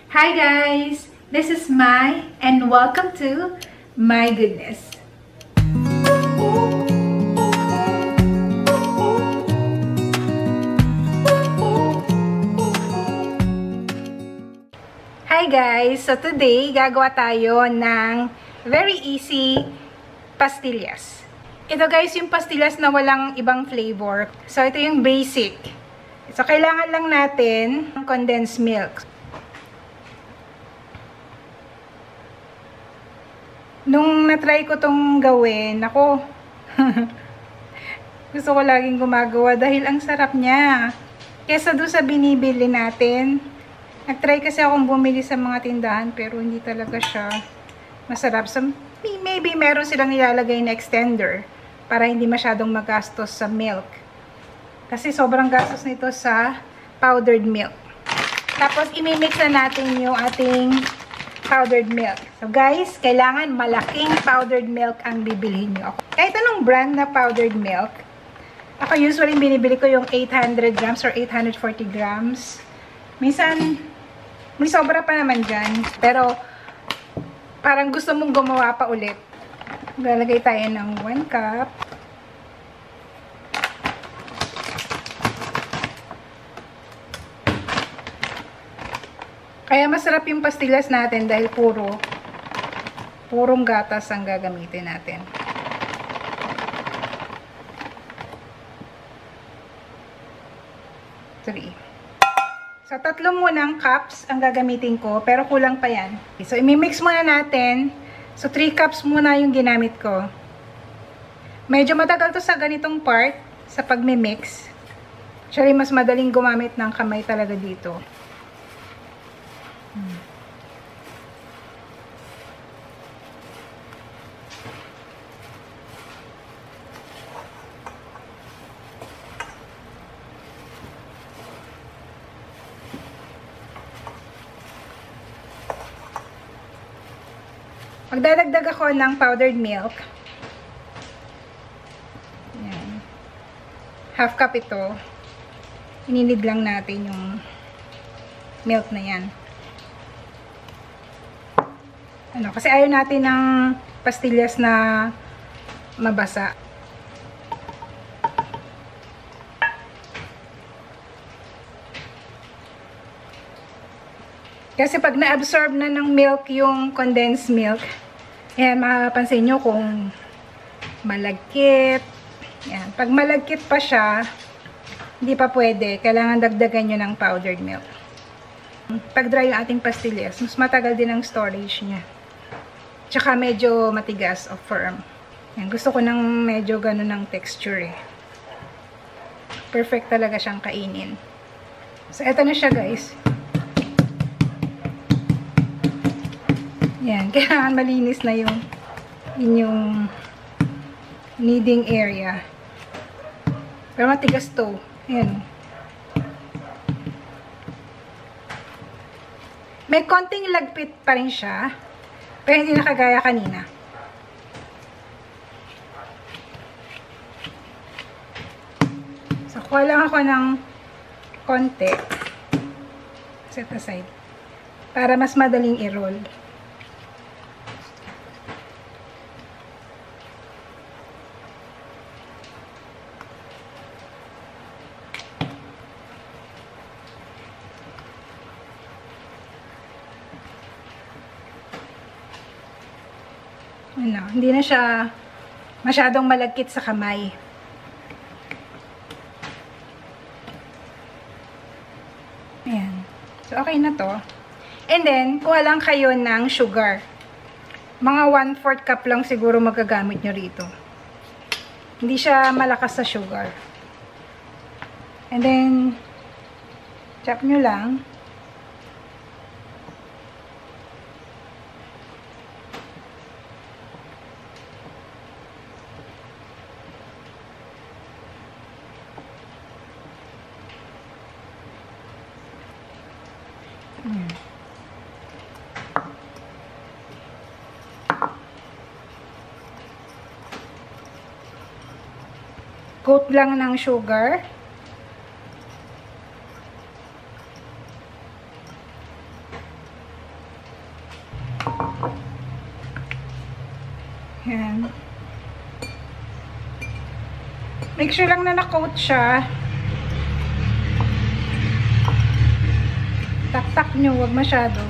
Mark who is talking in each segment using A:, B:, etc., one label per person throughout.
A: Hi guys! This is Mai and welcome to My Goodness. Hi guys! So today, gagawa tayo ng very easy pastillas. Ito guys, yung pastillas na walang ibang flavor. So ito yung basic. So kailangan lang natin ng condensed milk. Nung natry ko tong gawin, ako, gusto ko laging gumagawa dahil ang sarap niya. Kesa doon sa binibili natin. Nag-try kasi akong bumili sa mga tindahan pero hindi talaga siya masarap. So, maybe meron silang nilalagay na extender para hindi masyadong magastos sa milk. Kasi sobrang gastos nito sa powdered milk. Tapos, imimix na natin yung ating powdered milk. So, guys, kailangan malaking powdered milk ang bibilhin nyo. Kahit anong brand na powdered milk, ako usually binibili ko yung 800 grams or 840 grams. Minsan, may sobra pa naman dyan. Pero, parang gusto mong gumawa pa ulit. Lalagay tayo ng 1 cup. Kaya masarap yung pastillas natin dahil purong gatas ang gagamitin natin. So, 3 munang cups ang gagamitin ko, pero kulang pa yan. So, imimix muna natin. So, 3 cups muna yung ginamit ko. Medyo matagal to sa ganitong part, sa pagmimix. Actually, mas madaling gumamit ng kamay talaga dito. Magdadagdag ako ng powdered milk. Ayan. Half cup ito. Ininid lang natin yung milk na yan. Kasi ayaw natin ng pastillas na mabasa. Kasi pag na-absorb na ng milk yung condensed milk, yan, mapapansin nyo kung malagkit. Yan. Pag malagkit pa siya, hindi pa pwede. Kailangan dagdagan nyo ng powdered milk. Pag dry yung ating pastillas, mas matagal din ang storage niya. Tsaka medyo matigas o firm. Yan. Gusto ko ng medyo ganun ng texture eh. Perfect talaga siyang kainin. So, eto na siya guys. Yan, kailangan malinis na yung inyong kneading area. Pero matigas to. Ayan. May konting lagpit pa rin siya, pero hindi nakagaya kanina. So, kuha lang ako ng konti. Set aside. Para mas madaling i-roll. Hindi na siya masyadong malagkit sa kamay. Ayan. So, okay na to. And then, kuha lang kayo ng sugar. Mga 1/4 cup lang siguro magagamit nyo rito. Hindi siya malakas sa sugar. And then, chop nyo lang. Coat lang ng sugar. Yan. Make sure lang na na-coat siya. Tak-tak nyo, wag masyado.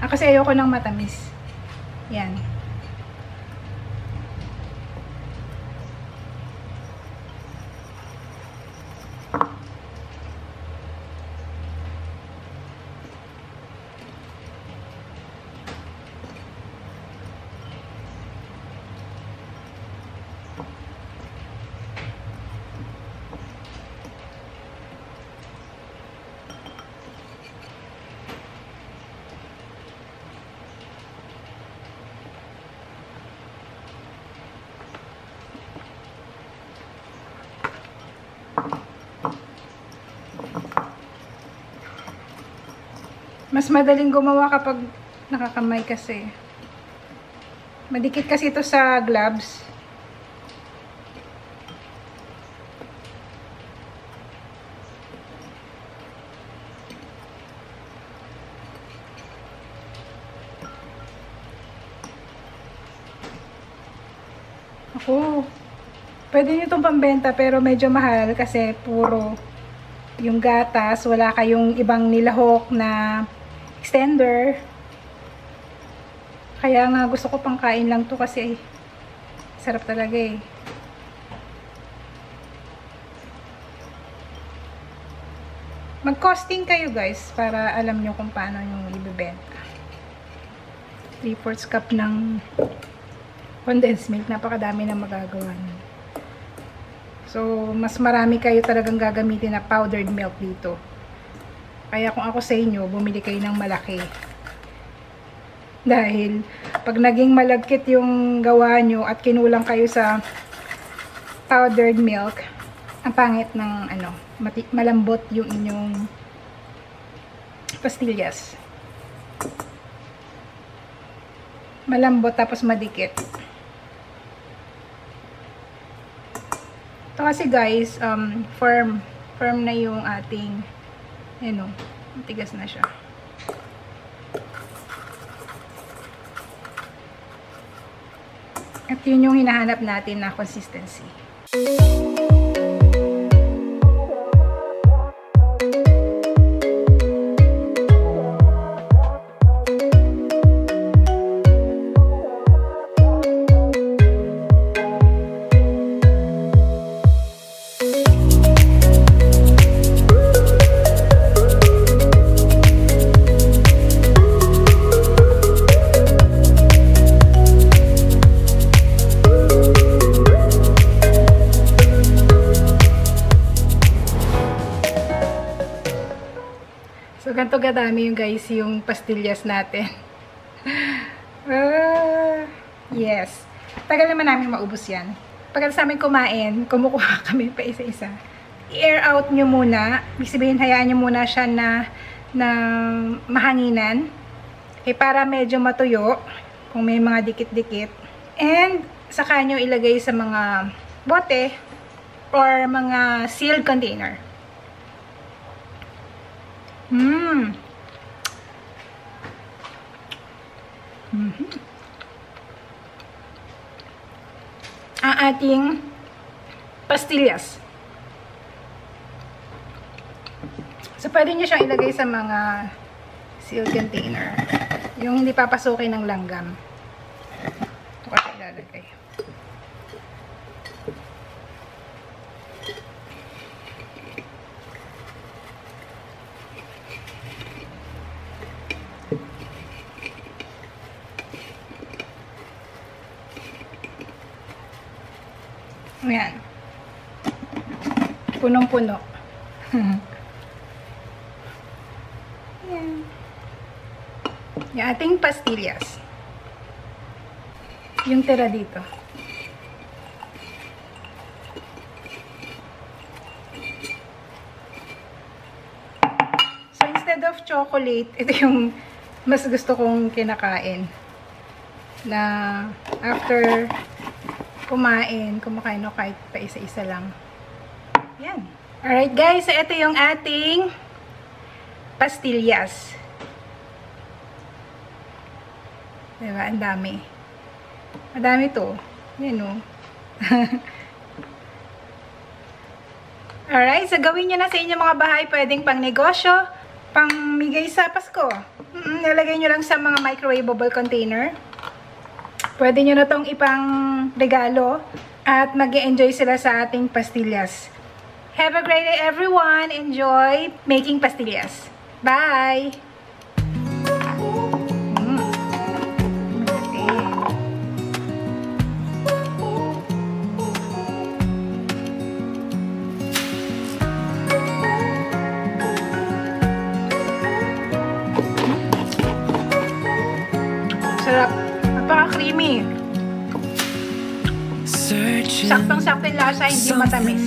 A: Kasi ayoko ng matamis. Yan. Mas madaling gumawa kapag nakakamay kasi. Madikit kasi ito sa gloves. Ako, pwede nyo itong pambenta pero medyo mahal kasi puro yung gatas. Wala kayong ibang nilahok na extender. Kaya nga gusto ko pang kain lang to kasi sarap talaga eh. Mag-costing kayo guys para alam nyo kung paano yung ibibenta. 3/4 cup ng condensed milk. Napakadami na magagawa nyo. So, mas marami kayo talagang gagamitin na powdered milk dito. Kaya kung ako sa inyo, bumili kayo ng malaki. Dahil, pag naging malagkit yung gawa nyo at kinulang kayo sa powdered milk, ang pangit ng malambot yung inyong pastillas. Malambot tapos madikit. Ito kasi guys, firm na yung ating matigas na siya. At yun yung hinahanap natin na consistency. So, ganito gadami yung guys, yung pastillas natin. Yes. Tagal naman namin maubos yan. Pagkat sa amin kumain, kumukuha kami pa isa-isa. I-air out nyo muna. Ibig sabihin, hayaan nyo muna siya na mahanginan. Para medyo matuyo. Kung may mga dikit-dikit. And, saka nyo ilagay sa mga bote or mga sealed container. Ang ating pastillas. So, pwede nyo siyang ilagay sa mga sealed container. Yung hindi papasukin ng langgam. Ito ko siya ilalagay. Ayan. Punong-puno. Ayan. Yung ating pastillas. Yung tira dito. So, instead of chocolate, ito yung mas gusto kong kinakain. Na after kumakain o kahit pa isa-isa lang. Yan. Alright guys, so ito yung ating pastillas. Diba? Ang dami. Madami to. Yan o. Alright, so gawin nyo na sa inyong mga bahay. Pwedeng pang negosyo, pang migay sa Pasko. Nalagay nyo lang sa mga microwavable container. Pwede nyo na tong ipang regalo at mag-enjoy sila sa ating pastillas. Have a great day everyone. Enjoy making pastillas. Bye! Sarap. Napaka-creamy. Saktong-sakto yung lasa, hindi matamis.